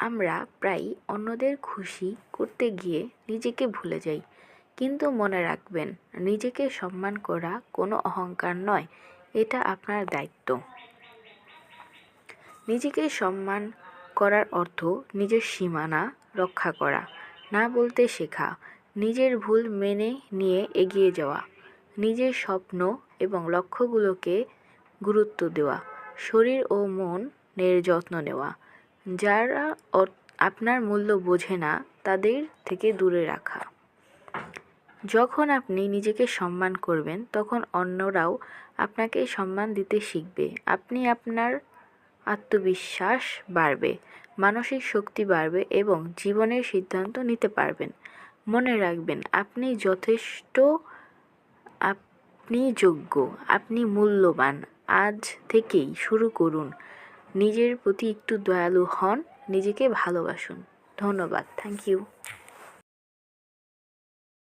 আমরা প্রায়ই অন্যদের খুশি করতে গিয়ে নিজেকে ভুলে যাই, কিন্তু মনে রাখবেন, নিজেকে সম্মান করা কোনো অহংকার নয়, এটা আপনার দায়িত্ব। নিজেকে সম্মান করার অর্থ নিজের সীমানা রক্ষা করা, না বলতে শেখা, নিজের ভুল মেনে নিয়ে এগিয়ে যাওয়া, নিজের স্বপ্ন এবং লক্ষ্যগুলোকে গুরুত্ব দেওয়া, শরীর ও মনের যত্ন নেওয়া। যারা আপনার মূল্য বোঝে না তাদের থেকে দূরে রাখা। যখন আপনি নিজেকে সম্মান করবেন তখন অন্যরাও আপনাকে সম্মান দিতে শিখবে। আপনার আত্মবিশ্বাস বাড়বে, মানসিক শক্তি বাড়বে এবং জীবনের সিদ্ধান্ত নিতে পারবেন। মনে রাখবেন, আপনি যথেষ্ট, আপনি যোগ্য, আপনি মূল্যবান। আজ থেকেই শুরু করুন, নিজের প্রতি একটু দয়ালু হন, নিজেকে ভালোবাসুন। ধন্যবাদ। Thank you.